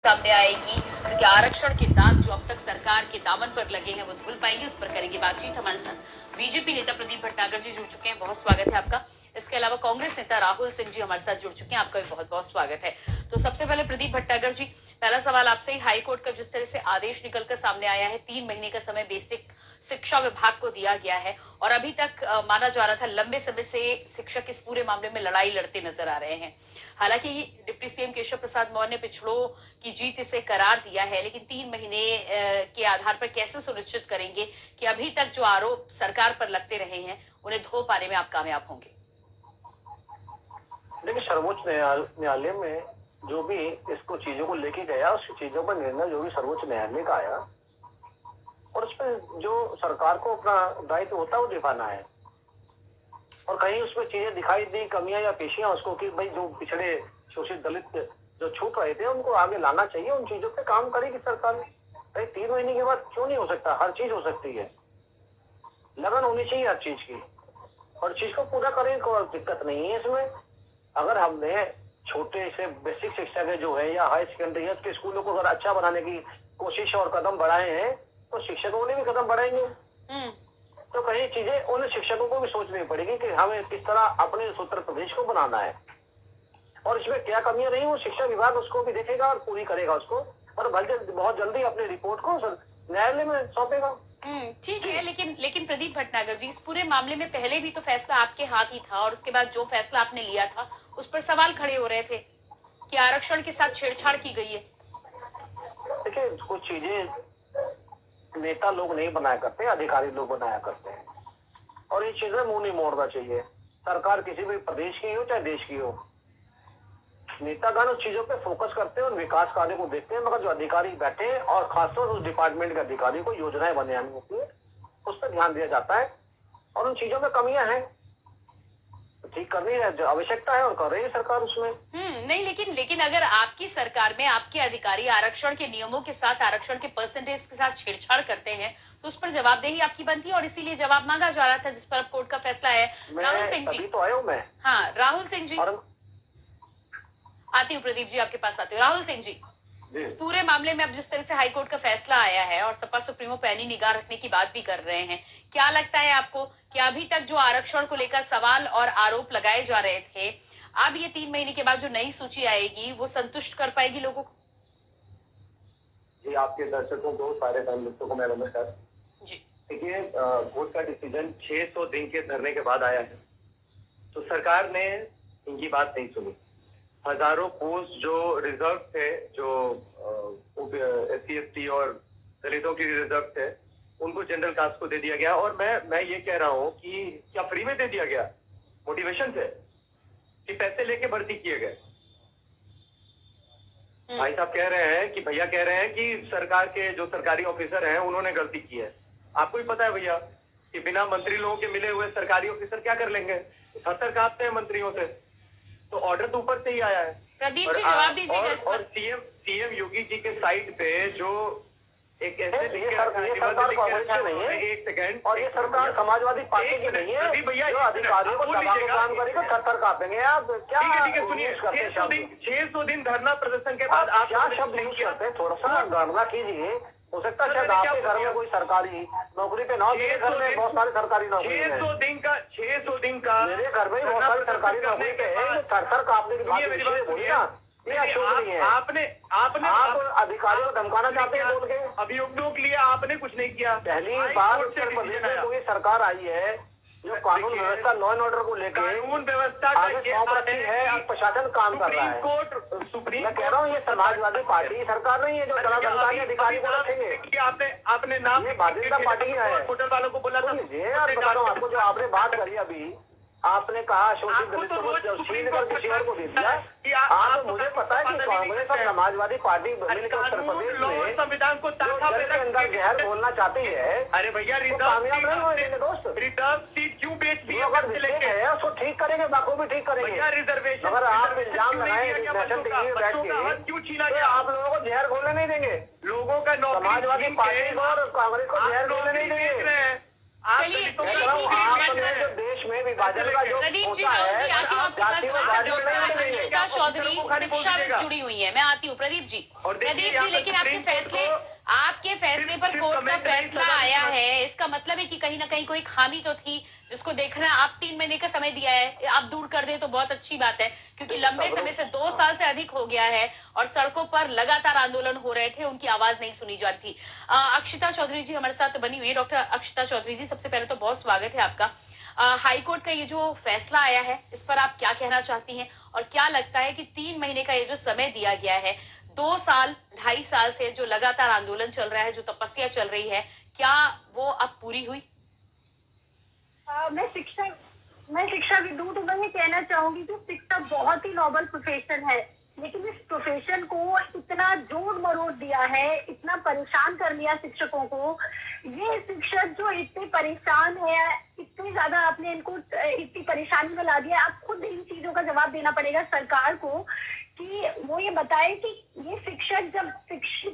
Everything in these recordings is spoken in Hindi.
सामने आएगी, क्योंकि आरक्षण के दाग जो अब तक सरकार के दामन पर लगे हैं वो धुल पाएंगे। उस पर करेंगे बातचीत। हमारे साथ बीजेपी नेता प्रदीप भटनागर जी जुड़ चुके हैं, बहुत स्वागत है आपका। इसके अलावा कांग्रेस नेता राहुल सिंह जी हमारे साथ जुड़ चुके हैं, आपका भी बहुत बहुत स्वागत है। तो सबसे पहले प्रदीप भटनागर जी, पहला सवाल आपसे ही। हाई कोर्ट का जिस तरह से आदेश निकलकर सामने आया है, 3 महीने का समय बेसिक शिक्षा विभाग को दिया गया है और अभी तक माना जा रहा था लंबे समय से शिक्षक इस पूरे मामले में लड़ाई लड़ते नजर आ रहे हैं। हालांकि डिप्टी सीएम केशव प्रसाद मौर्य ने पिछड़ों की जीत इसे करार दिया है, लेकिन 3 महीने के आधार पर कैसे सुनिश्चित करेंगे कि अभी तक जो आरोप सरकार पर लगते रहे हैं उन्हें धो पाने में आप कामयाब होंगे? देखिए, सर्वोच्च न्यायालय में जो भी इसको चीजों को लेके गया, उस चीजों पर निर्णय जो भी सर्वोच्च न्यायालय का आया और उसमें जो सरकार को अपना दायित्व होता है वो निभाना है। और कहीं उसमें चीजें दिखाई दी, कमियां या पेशियां उसको कि भाई जो पिछड़े शोषित दलित जो छूट रहे थे उनको आगे लाना चाहिए, उन चीजों पे काम करेगी सरकार। भाई 3 महीने के बाद क्यों नहीं हो सकता? हर चीज हो सकती है, लगन होनी चाहिए हर चीज की, हर चीज को पूरा करें, कोई दिक्कत नहीं है इसमें। अगर हमने छोटे से बेसिक शिक्षा के जो है या हाई सेकेंडरी के स्कूलों को अगर अच्छा बनाने की कोशिश और कदम बढ़ाए हैं तो शिक्षकों ने भी कदम बढ़ाएंगे। तो कई चीजें उन शिक्षकों को भी सोचनी पड़ेगी कि हमें किस तरह अपने उत्तर प्रदेश को बनाना है और इसमें क्या कमियां रही वो शिक्षा विभाग उसको भी देखेगा और पूरी करेगा उसको, और बहुत जल्दी अपनी रिपोर्ट को न्यायालय में सौंपेगा। ठीक है, लेकिन प्रदीप भटनागर जी, इस पूरे मामले में पहले भी तो फैसला आपके हाथ ही था और उसके बाद जो फैसला आपने लिया था उस पर सवाल खड़े हो रहे थे कि आरक्षण के साथ छेड़छाड़ की गई है। देखिए, कुछ चीजें नेता लोग नहीं बनाया करते, अधिकारी लोग बनाया करते हैं और ये चीजें मुंह नहीं मोड़ना चाहिए। सरकार किसी भी प्रदेश की हो चाहे देश की हो, नेतागण उस चीजों पे फोकस करते हैं और विकास कार्य को देखते हैं, मगर जो अधिकारी बैठे हैं और खासतौर उस डिपार्टमेंट के अधिकारी को योजनाएं बनानी होती है उस पर ध्यान दिया जाता है और उन चीजों में कमियां हैं ठीक करनी है, जो आवश्यकता है और कर रही है सरकार उसमें। नहीं, लेकिन अगर आपकी सरकार में आपके अधिकारी आरक्षण के नियमों के साथ, आरक्षण के परसेंटेज के साथ छेड़छाड़ करते हैं तो उस पर जवाबदेही आपकी बनती है और इसीलिए जवाब मांगा जा रहा था, जिस पर अब कोर्ट का फैसला है। राहुल सिंह जी तो आया हूं मैं। हाँ, राहुल सिंह जी आती हूँ, प्रदीप जी आपके पास आती हूँ। राहुल सिंह जी, इस पूरे मामले में अब जिस तरह से हाईकोर्ट का फैसला आया है और सपा सुप्रीमो पैनी निगाह रखने की बात भी कर रहे हैं, क्या लगता है आपको कि अभी तक जो आरक्षण को लेकर सवाल और आरोप लगाए जा रहे थे, अब ये 3 महीने के बाद जो नई सूची आएगी वो संतुष्ट कर पाएगी लोगों को? जी, आपके दर्शकों को, सारे दोस्तों को मैं नमस्कार जी। देखिए, कोर्ट का डिसीजन 600 दिन के धरने के बाद आया है तो सरकार ने इनकी बात नहीं सुनी। हजारों पोस्ट जो रिजर्व थे, जो SC/ST और दलितों की रिजर्व थे, उनको जनरल कास्ट को दे दिया गया। और मैं ये कह रहा हूँ कि क्या फ्री में दे दिया गया? मोटिवेशन से कि पैसे लेके भर्ती किए गए? भाई साहब कह रहे हैं कि भैया कह रहे हैं कि सरकार के जो सरकारी ऑफिसर हैं उन्होंने गलती की है। आपको भी पता है भैया कि बिना मंत्री लोगों के मिले हुए सरकारी ऑफिसर क्या कर लेंगे? थर कांपते हैं मंत्रियों से। तो ऑर्डर तो ऊपर से ही आया है। प्रदीप जी जवाब दीजिएगा इस पर। और सीएम योगी जी के साइट पे जो एक ऐसे एक सेकंड, और ये सरकार समाजवादी पार्टी की नहीं है भैया, अधिकारियों को काम करेगा, थर कांपेंगे आप। क्या ठीक है, सुनिए, 600 दिन धरना प्रदर्शन के बाद आप क्या शब्द यूज करते हैं? थोड़ा सा गणना कीजिए। हो सकता है शायद आपके घर में कोई सरकारी नौकरी पे ना हो, मेरे घर में बहुत सारी सरकारी नौकरी है। 600 दिन का मेरे घर में बहुत सारी सरकारी नौकरी पे है। थर कांपने की बात बोलिए ना, आप अधिकारियों को धमकाना चाहते हैं बोल के। अभियुक्तों के लिए आपने कुछ नहीं किया। पहली बार उत्तर प्रदेश में कोई सरकार आई है जो कानून व्यवस्था, लॉ एंड ऑर्डर को लेकर कानून व्यवस्था है, प्रशासन काम कर रहा है। मैं कह रहा हूँ ये समाजवादी पार्टी सरकार नहीं है जो सरकारी अधिकारी को रखेंगे। आपने नाम भारतीय जनता पार्टी है, होटल वालों को बोला था। बता रहा हूँ आपको, जो आपने बात करी अभी, आपने कहा शोषित दलितों को श्रीनगर किसी और को दे दिया। आप मुझे पता है कि कांग्रेस और समाजवादी पार्टी मिलकर उत्तर प्रदेश में संविधान को अंदर जहर बोलना चाहती है। अरे भैया, कामयाब नहीं हुए दोस्त। रिजर्व सीट क्यों बेच दी? अगर मिस्टेक है उसको ठीक करेंगे, बाकी भी ठीक करेंगे। रिजर्वेशन अगर आप इल्जाम लगाए बैठ के क्यों छीना गया? आप लोगों को जहर खोलने नहीं देंगे। लोगों का समाजवादी पार्टी और कांग्रेस को जहर खोलने नहीं देंगे। चलिए जो देश में विभाजन का जो प्रदीप जी, होता राहुल है, जी आती हूँ आपके पास। डॉक्टर अक्षिता चौधरी शिक्षा में जुड़ी हुई है, मैं आती हूँ प्रदीप जी। प्रदीप जी, लेकिन आपके फैसले पर कोर्ट का फैसला आया है, इसका मतलब है कि कहीं ना कहीं कोई खामी तो थी जिसको देखना। आप 3 महीने का समय दिया है, आप दूर कर दे तो बहुत अच्छी बात है, क्योंकि लंबे समय से 2 साल से अधिक हो गया है और सड़कों पर लगातार आंदोलन हो रहे थे, उनकी आवाज नहीं सुनी जा रही थी। अक्षिता चौधरी जी हमारे साथ बनी हुई है। डॉक्टर अक्षिता चौधरी जी, सबसे पहले तो बहुत स्वागत है आपका। हाई कोर्ट का ये जो फैसला आया है, इस पर आप क्या कहना चाहती हैं, और क्या लगता है कि 3 महीने का ये जो समय दिया गया है, 2 साल 2.5 साल से जो लगातार आंदोलन चल रहा है, जो तपस्या चल रही है, क्या वो अब पूरी हुई? मैं शिक्षाविद हूँ, तो मैं ये कहना चाहूंगी कि शिक्षा बहुत ही नोबल प्रोफेशन है, लेकिन इस प्रोफेशन को इतना जोड़ मरोड़ दिया है, इतना परेशान कर लिया शिक्षकों को। ये शिक्षक जो इतने परेशान है, इतनी ज्यादा आपने इनको इतनी परेशानी में ला दिया, आप खुद इन चीजों का जवाब देना पड़ेगा सरकार को कि वो ये बताए कि ये शिक्षक जब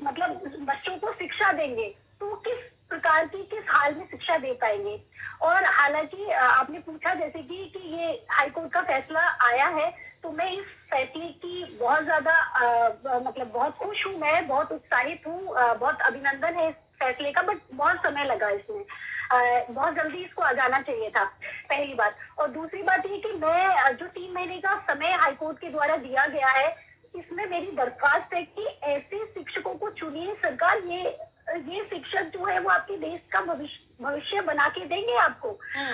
मतलब बच्चों को शिक्षा देंगे तो किस प्रकार की, किस हाल में शिक्षा दे पाएंगे। और हालांकि आपने पूछा जैसे कि ये हाईकोर्ट का फैसला आया है, तो मैं इस फैसले की बहुत ज्यादा मतलब बहुत खुश हूँ, मैं बहुत उत्साहित हूँ, बहुत अभिनंदन है इस फैसले का। बट बहुत समय लगा इसमें, बहुत जल्दी इसको आ जाना चाहिए था, पहली बात। और दूसरी बात ये कि मैं जो 3 महीने का समय हाईकोर्ट के द्वारा दिया गया है, इसमें मेरी दरख्वास्त है कि ऐसे शिक्षकों को चुनिए सरकार। ये शिक्षक जो है वो आपके देश का भविष्य बना के देंगे आपको।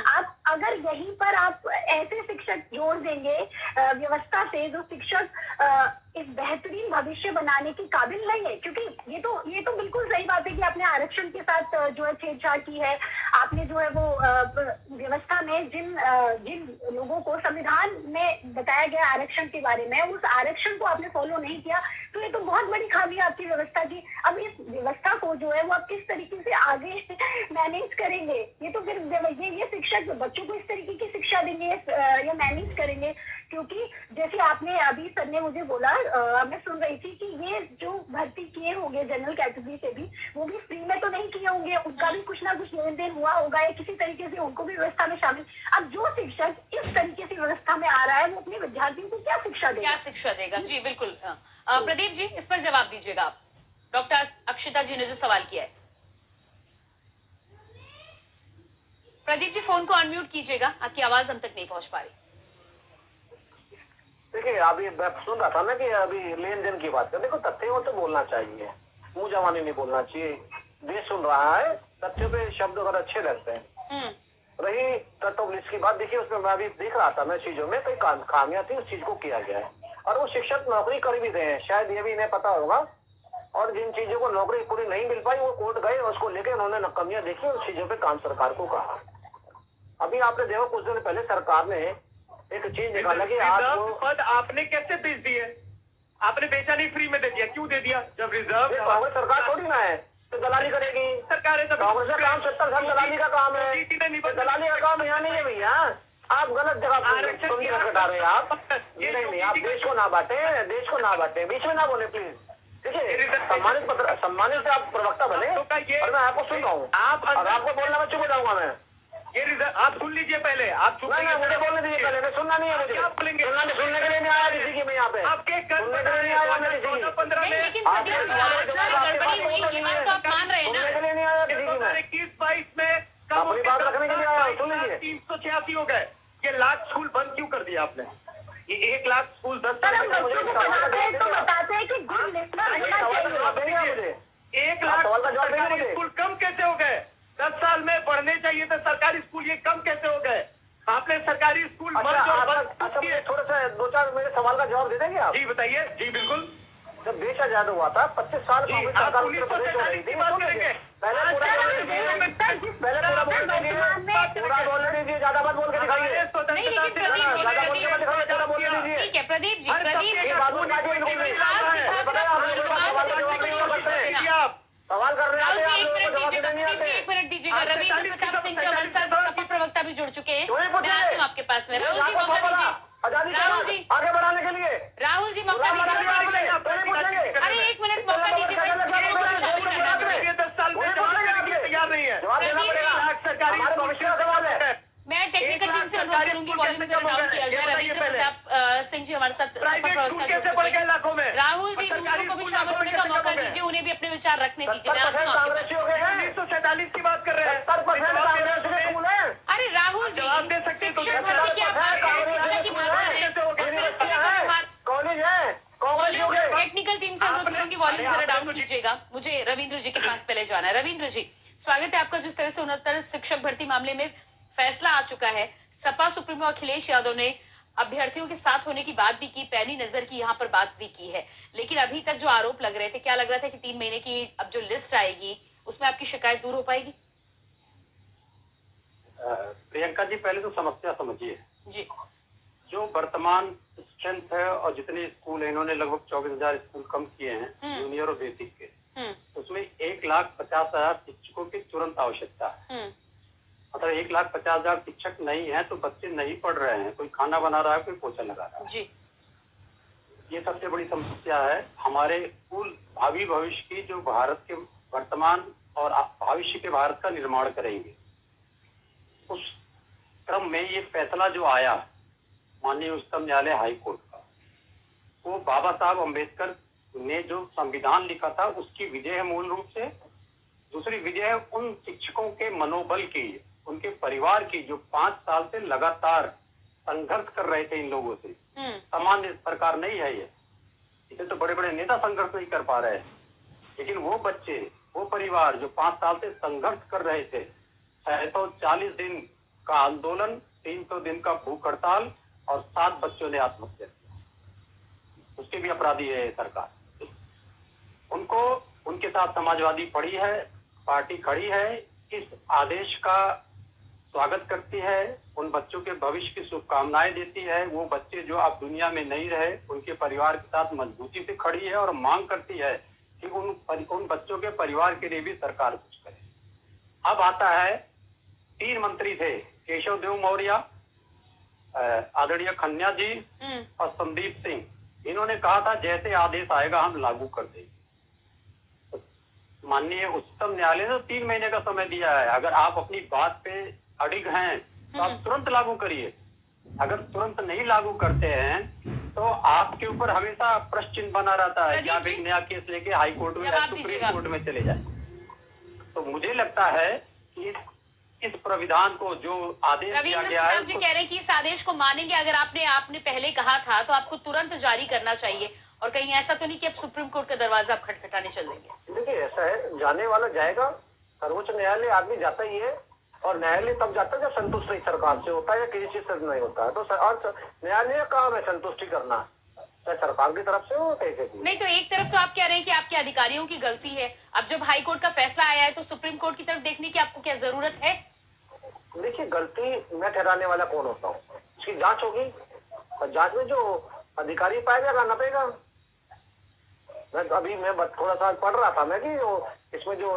आप अगर यहीं पर आप ऐसे शिक्षक जोड़ देंगे व्यवस्था से, जो शिक्षक इस बेहतरीन भविष्य बनाने के काबिल नहीं है, क्योंकि ये तो बिल्कुल सही बात है कि आपने आरक्षण के साथ जो है छेड़छाड़ की है, आपने जो है वो व्यवस्था में जिन लोगों को संविधान में बताया गया आरक्षण के बारे में, उस आरक्षण को आपने फॉलो नहीं किया, तो ये तो बहुत बड़ी खामी है आपकी व्यवस्था की। अब इस व्यवस्था को जो है वो आप किस तरीके से आगे मैनेज करेंगे? ये तो फिर ये शिक्षक बच्चों को इस तरीके की शिक्षा देंगे या मैनेज करेंगे? क्योंकि जैसे आपने अभी सर ने मुझे बोला, मैं सुन रही थी कि ये जो भर्ती किए होंगे जनरल कैटेगरी से भी, वो भी फ्री में तो नहीं किए होंगे, उनका भी कुछ ना कुछ लेन देन हुआ होगा या किसी तरीके से उनको भी व्यवस्था में शामिल। अब जो शिक्षक इस तरीके से व्यवस्था में आ रहा है, वो अपने विद्यार्थियों को क्या शिक्षा देगा? जी बिल्कुल। प्रदीप जी, इस पर जवाब दीजिएगा आप। डॉक्टर अक्षिता जी ने जो सवाल किया है, प्रदीप जी फोन को अनम्यूट कीजिएगा, आपकी आवाज हम तक नहीं पहुंच पा रही। देखिए, अभी मैं सुन रहा था ना कि अभी लेन देन की बात कर, देखो तथ्यों तो बोलना चाहिए, मुंह जवानी नहीं बोलना चाहिए। देश सुन रहा है, तथ्यों पे शब्द अगर अच्छे लगते हैं। रही तत्व की बात, देखिए उसमें मैं अभी देख रहा था, मैं चीजों में कई खामियां थी, उस चीज को किया गया है और वो शिक्षक नौकरी कर भी रहे हैं, शायद ये भी इन्हें पता होगा। और जिन चीजों को नौकरी पूरी नहीं मिल पाई, वो कोर्ट गए, उसको लेके उन्होंने कमियां देखी, उस चीजों पे काम सरकार को कहा। अभी आपने देखो कुछ दिन पहले सरकार ने एक चीज निकाला कि पद आपने कैसे बेच दिए? आपने बेचा नहीं, फ्री में दे दिया, क्यों दे दिया? जब रिजर्व कांग्रेस सरकार थोड़ी ना है तो दलाली करेगी सरकार है, कांग्रेस का काम 70 साल दलाली का काम है, दलाली का काम यहाँ नहीं है भैया। आप गलत जगह घटा रहे हैं आप। नहीं, आप देश को ना बांटे, देश को ना बांटे, बीच में ना बोले प्लीज। देखिए, सम्मानित आप प्रवक्ता बने और मैं आपको सुन रहा हूँ, और आपको बोलना मैं चुप हो जाऊंगा। मैं ये आप सुन लीजिए पहले, आप चुप नहीं, मुझे बोलने दीजिए पहले, मैं सुनना नहीं है मुझे, सुनने के लिए नहीं आया किसी की मैं यहाँ पे, आपके सुनने के लिए नहीं आया मैं किसी की। लेकिन प्रदीप जी, आरक्षण में गड़बड़ी हुई, ये बात तो आप मान रहे हैं ना? सुनने के लिए नहीं आया किसी की मैं, 21-22 में अपनी बात रखने के लिए आया, सुन लीजिए। 386 हो गए। ये लाख स्कूल बंद क्यों कर दिया आपने? ये 1 लाख स्कूल 10 साल में बताते हैं कि गुड लिस्नर होना चाहिए। 1 लाख सरकारी स्कूल कम कैसे हो गए? 10 साल में बढ़ने चाहिए तो सरकारी स्कूल ये कम कैसे हो गए? आपने सरकारी स्कूल थोड़ा सा 2-4 मेरे सवाल का जवाब दे देंगे आप? जी बताइए। जी बिल्कुल। जब देश आजाद हुआ था 25 साल की बात करेंगे। पूरा बोलने दीजिए, ज्यादा बात बोल के दिखाइए। नहीं, लेकिन ठीक है प्रदीप जी, सवाल कर रहे हैं। राहुल जी 1 मिनट दीजिएगा, प्रदीप जी 1 मिनट दीजिएगा। रविंद्र प्रताप सिंह जी हमारे साथ सपा प्रवक्ता भी जुड़ चुके हैं, मैं आती हूँ आपके पास में। राहुल जी मौका दीजिए, राहुल जी आगे बढ़ाने के लिए, राहुल जी मौका दीजिए। अरे 1 मिनट मौका दीजिए, शामिल करना मुझे। तैयार नहीं है। प्रदीप जी, अनुरोध करूंगी वॉल्यूम जरा डाउन किया जाए। रविंद्र प्रताप सिंह जी हमारे साथ सफल प्रवक्ता जुड़ चुके हैं। राहुल जी दूसरों को भी शामिल होने का मौका दीजिए, उन्हें भी अपने विचार रखने दीजिए। मैं आती हूँ आपके पास। 1947 की बात कर रहे हैं। अरे राहुल जी, शिक्षक भर्ती की आप बात कर रहे हैं, शिक्षा की बात कर रहे हैं, फिर इस तरह का व्यवहार। कॉलेज है, वॉल्यूम टेक्निकल टीम से अनुरोध करूंगी वॉल्यूम जरा डाउन कीजिएगा। मुझे रविंद्र जी के पास पहले जाना है। रविंद्र जी स्वागत है आपका। जिस तरह से 69 शिक्षक भर्ती मामले में फैसला आ चुका है, सपा सुप्रीमो अखिलेश यादव ने अभ्यर्थियों के साथ होने की बात भी की, पैनी नजर की यहाँ पर बात भी की है, लेकिन अभी तक जो आरोप लग रहे थे, क्या लग रहा था कि 3 महीने की अब जो लिस्ट आएगी उसमें आपकी शिकायत दूर हो पाएगी? प्रियंका जी, पहले तो समस्या समझिए जी। जो वर्तमान स्ट्रेंथ है और जितने स्कूल है, इन्होंने लगभग 24,000 स्कूल कम किए हैं जूनियर और बेसिक के, उसमें 1,50,000 शिक्षकों की तुरंत आवश्यकता है। मतलब 1,50,000 शिक्षक नहीं है तो बच्चे नहीं पढ़ रहे हैं, कोई खाना बना रहा है, कोई पोछा लगा रहा है जी। ये सबसे बड़ी समस्या है। हमारे स्कूल भावी भविष्य की, जो भारत के वर्तमान और भविष्य के भारत का निर्माण करेंगे, उस क्रम में ये फैसला जो आया माननीय उच्चतम न्यायालय हाई कोर्ट का, वो बाबा साहब अम्बेडकर ने जो संविधान लिखा था उसकी विजय है मूल रूप से। दूसरी विजय है उन शिक्षकों के मनोबल की, उनके परिवार की, जो 5 साल से लगातार संघर्ष कर रहे थे इन लोगों से। सामान्य सरकार नहीं है ये, इसे तो बड़े बड़े नेता संघर्ष नहीं कर पा रहे हैं, लेकिन वो बच्चे, वो परिवार जो 5 साल से संघर्ष कर रहे थे, 640 दिन का आंदोलन, 300 दिन का भूख हड़ताल और 7 बच्चों ने आत्महत्या की, उसके भी अपराधी है सरकार। उनको, उनके साथ समाजवादी पड़ी है, पार्टी खड़ी है, इस आदेश का स्वागत करती है, उन बच्चों के भविष्य की शुभकामनाएं देती है। वो बच्चे जो अब दुनिया में नहीं रहे, उनके परिवार के साथ मजबूती से खड़ी है और मांग करती है कि उन बच्चों के परिवार के लिए भी सरकार कुछ करे। अब आता है, 3 मंत्री थे, केशव देव मौर्य, आदरणीय खन्ना जी और संदीप सिंह, इन्होंने कहा था जैसे आदेश आएगा हम लागू कर देंगे। माननीय उच्चतम न्यायालय ने 3 महीने का समय दिया है। अगर आप अपनी बात पे अडिग हैं तो आप तुरंत लागू करिए। अगर तुरंत नहीं लागू करते हैं तो आपके ऊपर हमेशा प्रश्न चिन्ह बना रहता है कि आप एक नया केस लेके हाई कोर्ट में या सुप्रीम कोर्ट में चले जाए। तो मुझे लगता है कि इस प्राविधान को जो आदेश दिया गया है, जी कह रहे हैं कि इस आदेश को मानेंगे। अगर आपने पहले कहा था तो आपको तुरंत जारी करना चाहिए, और कहीं ऐसा तो नहीं कि अब सुप्रीम कोर्ट का दरवाजा आप खटखटाने चल देंगे? देखिए ऐसा है, जाने वाला जाएगा, सर्वोच्च न्यायालय आदमी जाता ही है, और न्यायालय तब जाता है जब संतुष्ट नहीं सरकार से होता है या किसी चीज से नहीं होता है। तो न्यायालय का काम है संतुष्टि करना, चाहे सरकार की तरफ से हो कैसे भी। नहीं तो एक तरफ तो आप कह रहे हैं कि आपके अधिकारियों की गलती है, अब जब हाई कोर्ट का फैसला आया है तो सुप्रीम कोर्ट की तरफ देखने की आपको क्या जरूरत है? देखिए गलती मैं ठहराने वाला कौन होता हूँ, इसकी जांच होगी और जांच में जो अधिकारी पाएगा करना पड़ेगा। मैं थोड़ा सा पढ़ रहा था मैं कि इसमें जो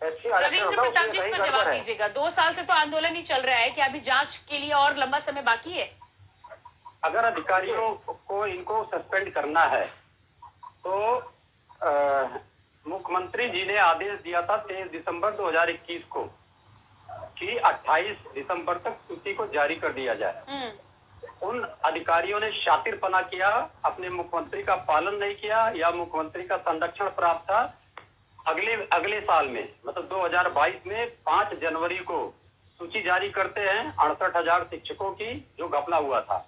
रविंद्र प्रताप जी इसका जवाब दीजिएगा। 2 साल से तो आंदोलन ही चल रहा है, क्या अभी जांच के लिए और लंबा समय बाकी है? अगर अधिकारियों को इनको सस्पेंड करना है तो मुख्यमंत्री जी ने आदेश दिया था 23 दिसंबर 2021 को कि 28 दिसंबर तक सूची को जारी कर दिया जाए। उन अधिकारियों ने शातिरपना किया, अपने मुख्यमंत्री का पालन नहीं किया, या मुख्यमंत्री का संरक्षण प्राप्त था। अगले साल में मतलब 2022 में 5 जनवरी को सूची जारी करते हैं 68,000 शिक्षकों की, जो घपला हुआ था,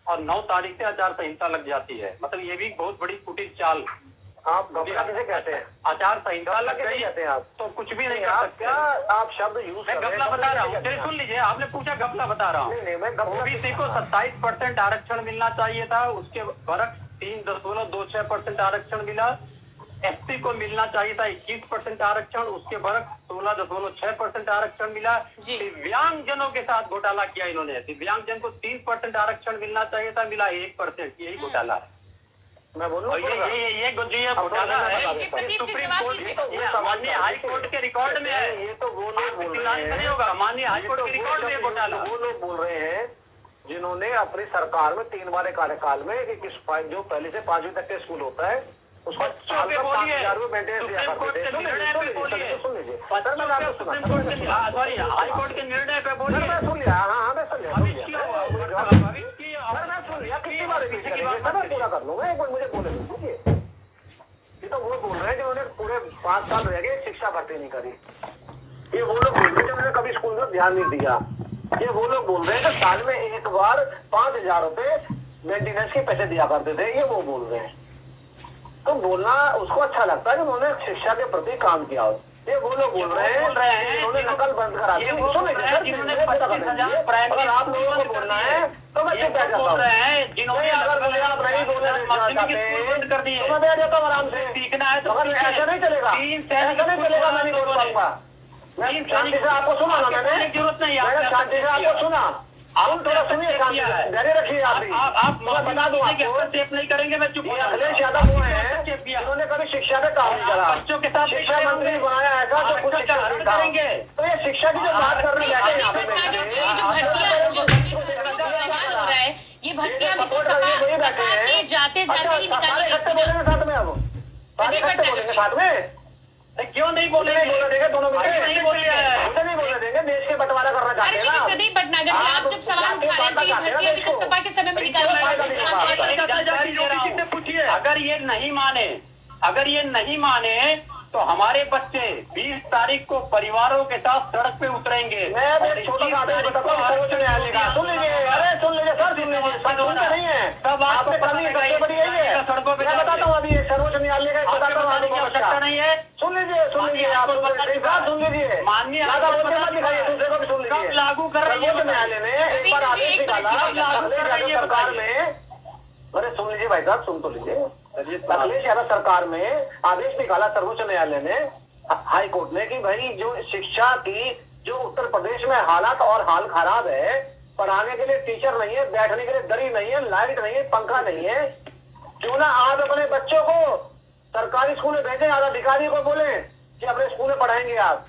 और 9 तारीख से आचार संहिता लग जाती है। मतलब ये भी बहुत बड़ी कुटिल चाल। आप घपला किसे कहते हैं? आचार संहिता लग गई कहते हैं आप तो कुछ भी नहीं कर सकते। क्या आप शब्द यूज मैं घपला बता रहा हूँ, चलिए सुन लीजिए, आपने पूछा घपला बता रहा हूँ। ओबीसी को 27% आरक्षण मिलना चाहिए था, उसके बरक्स 3.26% आरक्षण मिला। एससी को मिलना चाहिए था 21% आरक्षण, उसके बरक्स 16.6% आरक्षण मिला। दिव्यांगजनों के साथ घोटाला किया इन्होंने। दिव्यांगजन को 3% आरक्षण मिलना चाहिए था, मिला 1%। यही घोटाला है। मैं बोलूं ये घोटाला है, माननीय हाई कोर्ट के रिकॉर्ड में है। ये तो वो लोग बोल रहे हैं, होगा माननीय हाई कोर्ट के रिकॉर्ड में घोटाला। वो लोग बोल रहे हैं जिन्होंने अपनी सरकार में 3 बार कार्यकाल में जो पहले से 5वीं तक के स्कूल होता है उसको साल का 5,000 रुपये मेंटेनेंस दिया करते थे। सुन लीजिए सर, मैंने आपको सुना, सॉरी हाई कोर्ट के निर्णय पे बोलिए। मैं सुन लिया, हाँ मैं सुन लिया, मैं सुन लिया, कितनी बार रिपीट करेंगे सर, मैं पूरा कर लूंगा, एक बार मुझे बोले दीजिए। ये तो वो बोल रहे हैं जिन्होंने पूरे 5 साल रह गए शिक्षा भर्ती नहीं करी, ये वो लोग बोल रहे हैं जिन्होंने कभी स्कूल में ध्यान नहीं दिया, ये वो लोग बोल रहे हैं कि साल में एक बार 5,000 रुपए मेंटेनेंस के पैसे दिया करते थे, ये वो बोल रहे हैं। तो बोलना उसको अच्छा लगता है कि उन्होंने शिक्षा के प्रति काम किया हो, ये वो लोग बोल रहे हैं उन्होंने नकल बंद करा दी। अगर आप लोगों को बोलना है तो मैं चुप बैठ जाता हूँ, जिन्होंने अगर मुझे आप नहीं बोलने कर दिए तो मैं बैठ जाता हूँ आराम से। सीखना है तो ऐसा नहीं चलेगा, ऐसा नहीं चलेगा, मैं नहीं बोल पाऊंगा। मैं शांति से आपको सुना ना, मैंने जरूरत नहीं, शांति से आपको सुना, आप थोड़ा सुनिए, धैर्य रखिए। आप बता दूं आपको, टेप नहीं करेंगे, मैं चुप। अखिलेश यादव वो है जिन्होंने कभी शिक्षा का काम नहीं करा, बच्चों के साथ शिक्षा मंत्री बनाया ऐसा तो कुछ करेंगे। तो ये शिक्षा की जो बात कर रहे हैं, जो भर्तियां हो रहा है, ये भर्तियां भी तो सपा के जाते जाते ही निकाली गई साथ में, अब साथ में क्यों नहीं बोले देंगे, दोनों मिलकर नहीं बोल देंगे, देश के बंटवारा करना चाहते हैं ना। प्रदीप भटनागर जी, आप जब सवाल उठा रहे हैं तो ये भर्तियां भी तो सपा के समय में निकाली गई। पूछिए, अगर ये नहीं माने तो हमारे बच्चे 20 तारीख को परिवारों के साथ सड़क पे उतरेंगे। मैं छोटा सा आदेश बताता हूँ सर्वोच्च न्यायालय का, सुन लीजिए, अरे सुन लीजिए सर, सुन लीजिए, सुनते नहीं है सब, आपको सबसे बड़ी यही है। सड़कों पे मैं बताता हूँ, अभी सर्वोच्च न्यायालय का बताता हूँ, आपको आवश्यकता नहीं है। सुन लीजिए आप सुन लीजिए, माननीय दूसरे को भी सुन लीजिए। लागू कर रही है न्यायालय ने एक बार आदेश निकाला सरकार में, अरे सुन लीजिए भाई साहब, सुन तो लीजिए। अखिलेश यादव सरकार में आदेश निकाला सर्वोच्च न्यायालय ने, हाई कोर्ट ने, कि भाई जो शिक्षा की जो उत्तर प्रदेश में हालात और हाल खराब है, पढ़ाने के लिए टीचर नहीं है, बैठने के लिए दरी नहीं है, लाइट नहीं है, पंखा नहीं है, क्यों ना आप अपने बच्चों को सरकारी स्कूल में भेजें, अधिकारी को बोले कि अपने स्कूल में पढ़ाएंगे आप।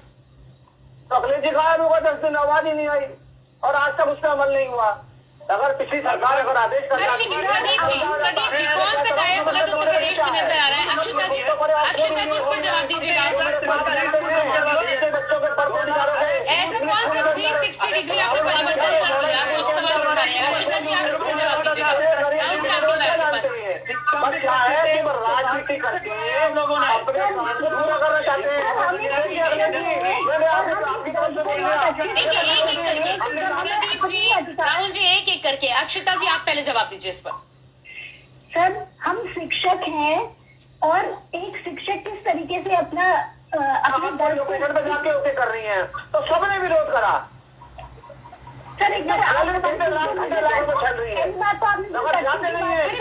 तो अखिलेश जी गायब होगा, 10 दिन आवाज ही नहीं आई और आज तक उसका अमल नहीं हुआ। अगर पिछली सरकार अगर आदेश कर, प्रदीप जी कौन सा गायब उलट उत्तर प्रदेश में नजर आ रहा है? अक्षता जी इस पर जवाब दीजिएगा। ऐसा कौन सा 360 डिग्री आपने परिवर्तन कर दिया जो आप सवाल उठा रहे हैं? अक्षता जी आप इस पर जवाब दीजिएगा। राहुल जी आपके पास क्या है कि राजनीति करके लोगों ने अपने काम को पूरा करना चाहते हैं। देखिए एक एक करके प्रदीप जी, राहुल जी एक एक करके, अक्षता जी आप पहले जवाब दीजिए इस पर। सर हम शिक्षक हैं और एक शिक्षक किस तरीके से अपने दल को जाके कर रही हैं, तो सबने विरोध करा। सर एक बात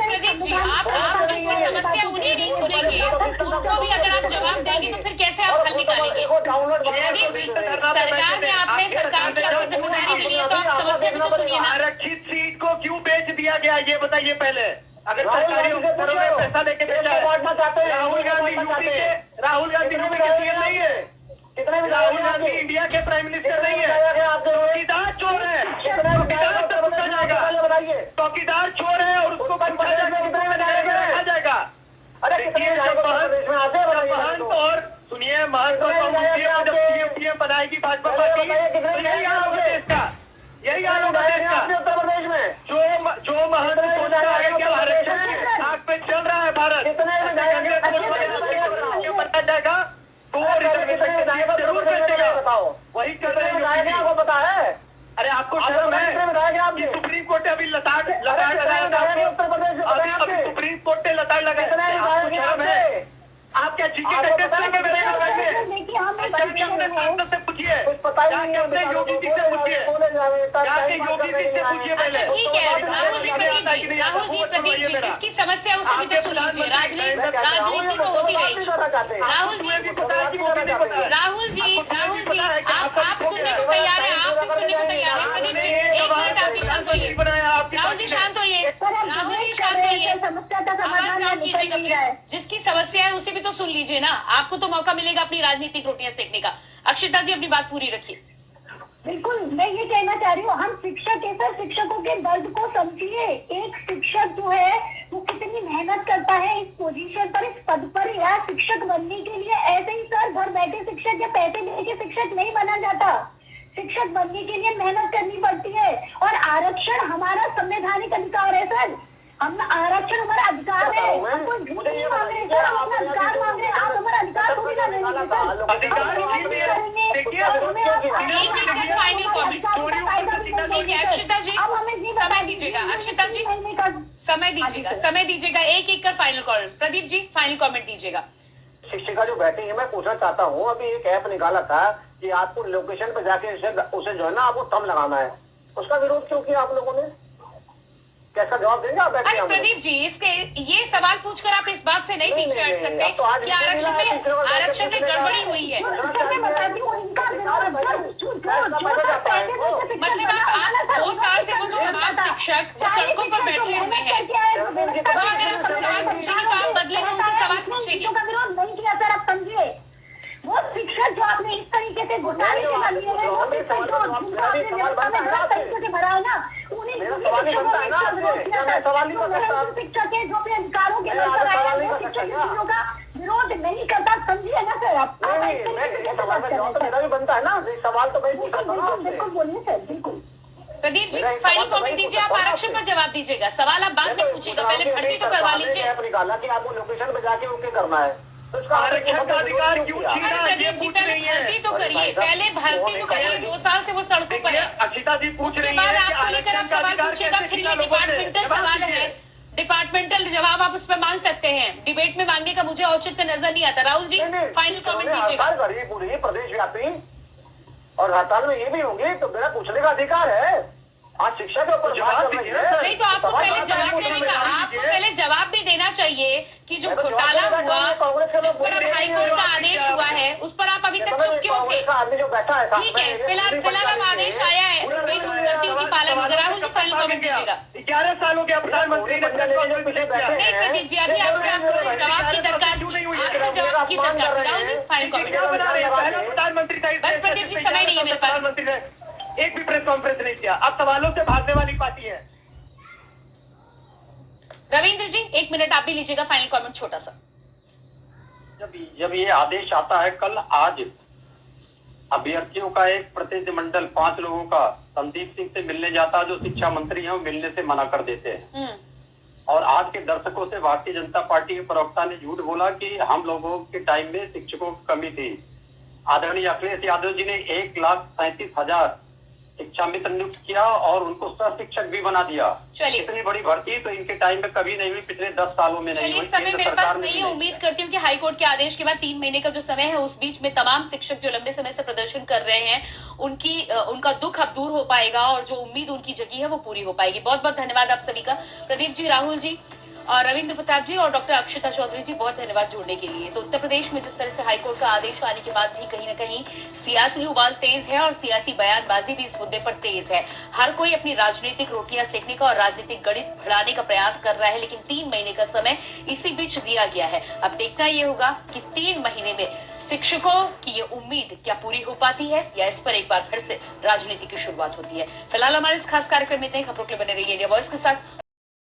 प्रदीप जी, आप जब कोई समस्या उन्हें नहीं सुनेंगे, उनको भी अगर आप जवाब देंगे तो फिर कैसे आप हल निकालेंगे? प्रदीप जी, सरकार में आप है, सरकार की आपको जिम्मेदारी मिली है, तो आप समस्या भी तो सुनिए ना। आरक्षित सीट को क्यों बेच दिया गया, ये बताइए पहले। अगर सरकारी अफसरों में पैसा लेके बेचा है, राहुल गांधी यूपी के सीएम नहीं है, राहुल गांधी इंडिया के प्राइम मिनिस्टर नहीं है, चौकीदार चोर है, चौकीदार चोर है और उसको रखा जाएगा। अरे महंत और सुनिए, महंत और पीएम बनाएगी भाजपा पार्टी, यही हाल होगा देश का, यही हाल होगा देश का। उत्तर प्रदेश में जो महंत सोच रहा है कि आरक्षण की आग पे चल रहा है भारत, बनता जाएगा तो जरूर बेचेगा, वही कर रहे हैं। आपको पता है, अरे आपको शर्म है? सुप्रीम कोर्ट ने अभी लताड़ लगाया था, उत्तर प्रदेश सुप्रीम कोर्ट ने लताड़ लगाया, आपको शर्म है? आप क्या जीके से पूछिए, जाके अपने योगी जी से पूछिए, जाके योगी जी से पूछिए पहले। अच्छा ठीक है राहुल जी प्रदीप जी जिसकी समस्या उसे भी तो सुन लीजिए। राजनीति तो होती रहेगी। राहुल जी आप सुनने को तैयार है, आप भी सुनने को तैयार है। प्रदीप जी एक मिनट, आप भी शांत होइए। राहुल जी शांत होइए, राहुल जी शांत होइए, आवाज डाउन कीजिएगा प्लीज। जिसकी समस्या है उसे भी तो सुन लीजिए ना, आपको तो मौका मिलेगा अपनी राजनीतिक रोटियां सेकने का। अक्षता जी अपनी बात पूरी रखिए। बिल्कुल, मैं ये कहना चाह रही हूँ, हम शिक्षक है सर, शिक्षकों के दर्द को समझिए। एक शिक्षक जो है वो कितनी मेहनत करता है इस पोजीशन पर, इस पद पर या शिक्षक बनने के लिए। ऐसे ही सर घर बैठे शिक्षक या पैसे लेके शिक्षक नहीं बना जाता। शिक्षक बनने के लिए मेहनत करनी पड़ती है। और आरक्षण हमारा संवैधानिक अधिकार है सर, हम आरक्षण हमारा अधिकार है। हम कोई झूठ नहीं मांग रहे सर, हम अपना अधिकार मांग रहे हैं। आप हमारा अधिकार थोड़ी ना लेंगे सर। अधिकार फाइनल कमेंट। ठीक है अक्षता जी, समय दीजिएगा। अक्षता जी समय दीजिएगा, एक एक कर final comment. Pradeep ji final comment दीजिएगा। शिक्षिका जो बैठी है, मैं पूछना चाहता हूँ, अभी एक ऐप निकाला था कि आपको लोकेशन पे जाके उसे जो है ना आपको थंब लगाना है, उसका विरोध क्यों किया आप लोगों ने? कैसा जवाब देंगे आप? अरे प्रदीप जी, इसके ये सवाल पूछकर आप इस बात से नहीं पीछे हट सकते कि आरक्षण में गड़बड़ी हुई है। मतलब आप 2 साल से वो जो तमाम शिक्षक वो सड़कों पर बैठे हुए हैं, वो अगर आपसे सवाल पूछेंगे तो आप बदले में उनसे सवाल पूछेंगे। विरोध नहीं किया सर, आप समझिए। वो शिक्षक जो आपने इस तरीके से घोटाले के लिए है, वो शिक्षक जो व्यवस्था में गलत तरीके से भरा है ना, उन्हीं शिक्षक है जो अपने अधिकारों के लिए शिक्षक चीजों का विरोध नहीं करता, समझिए ना सर आप। मेरा भी बनता है ना सवाल, तो बिल्कुल बोलिए सर, बिल्कुल। प्रदीप जी फाइनल कमेंट दीजिए। आप आरक्षण पर जवाब दीजिएगा, सवाल आप बाद में पूछिएगा, पहले भर्ती तो करवा लीजिए। ऐप निकाला कि आपको लोकेशन पे जाके ओके करना है, तो उसका आरक्षण का अधिकार क्यों छीना? प्रदीप जी पहले भर्ती तो करिए, पहले भर्ती तो करिए। 2 साल से वो सड़कों पर है। अक्षिता जी पूछ उसके रही बाद है आपको लेकर आप सवाल पूछेगा, फिर ये डिपार्टमेंटल सवाल है, डिपार्टमेंटल जवाब आप उस पर मांग सकते हैं। डिबेट में मांगने का मुझे औचित्य नजर नहीं आता। राहुल जी फाइनल कमेंट दीजिएगा। पूरी प्रदेश व्यापी और हड़ताल में ये भी होंगे, तो मेरा पूछने का अधिकार है। आज शिक्षा के ऊपर नहीं तो आपको पहले जवाब देने का, आपको पहले जवाब भी देना चाहिए कि जो घोटाला हुआ, जिस पर अब हाईकोर्ट का आदेश हुआ है, उस पर आप अभी तक चुप क्यों थे? ठीक है, फिलहाल अब आदेश आया है, उम्मीद करती हूँ कि पालन होगा। राहुल जी फाइनल कमेंट दीजिएगा। 11 साल हो गया प्रधानमंत्री ने नहीं प्रदीप जी, अभी आपसे जवाब की दरकार थी, आपसे जवाब की दरकार थी। Rahul ji final comment. प्रधानमंत्री बस प्रदीप जी समय नहीं है मेरे पास। प्रधानमंत्री ने एक भी प्रेस कॉन्फ्रेंस नहीं किया, अब सवालों से भागने वाली पार्टी है। रविंद्र जी 1 मिनट आप भी लीजिएगा, फाइनल कमेंट छोटा सा। जब ये आदेश आता है, कल आज अभ्यर्थियों का एक प्रतिनिधिमंडल 5 लोगों का संदीप सिंह से मिलने जाता है, जो शिक्षा मंत्री हैं, वो मिलने से मना कर देते हैं। और आज के दर्शकों से भारतीय जनता पार्टी के प्रवक्ता ने झूठ बोला कि हम लोगों के टाइम में शिक्षकों की कमी थी। आदरणीय अखिलेश यादव जी ने 1,37,000 शिक्षा मित्र नियुक्त किया और उनको सह शिक्षक भी बना दिया। चलिए, इतनी बड़ी भर्ती तो इनके टाइम में कभी नहीं हुई, पिछले 10 सालों में नहीं हुई। इस समय मेरे पास नहीं है। उम्मीद करती हूँ कि हाईकोर्ट के आदेश के बाद 3 महीने का जो समय है, उस बीच में तमाम शिक्षक जो लंबे समय से प्रदर्शन कर रहे हैं, उनका दुख अब दूर हो पाएगा और जो उम्मीद उनकी जगी है वो पूरी हो पाएगी। बहुत बहुत धन्यवाद आप सभी का। प्रदीप जी, राहुल जी और रविंद्र प्रताप जी और डॉक्टर अक्षता चौधरी जी, बहुत धन्यवाद जुड़ने के लिए। तो उत्तर प्रदेश में जिस तरह से हाईकोर्ट का आदेश आने के बाद भी कहीं ना कहीं सियासी उबाल तेज है और सियासी बयानबाजी भी इस मुद्दे पर तेज है। हर कोई अपनी राजनीतिक रोटियां सेकने का और राजनीतिक गणित बढ़ाने का प्रयास कर रहा है, लेकिन 3 महीने का समय इसी बीच दिया गया है। अब देखना यह होगा कि 3 महीने में शिक्षकों की ये उम्मीद क्या पूरी हो पाती है या इस पर एक बार फिर से राजनीति की शुरुआत होती है। फिलहाल हमारे इस खास कार्यक्रम में इतने खबरों के लिए बने रहिए इंडिया वॉइस के साथ।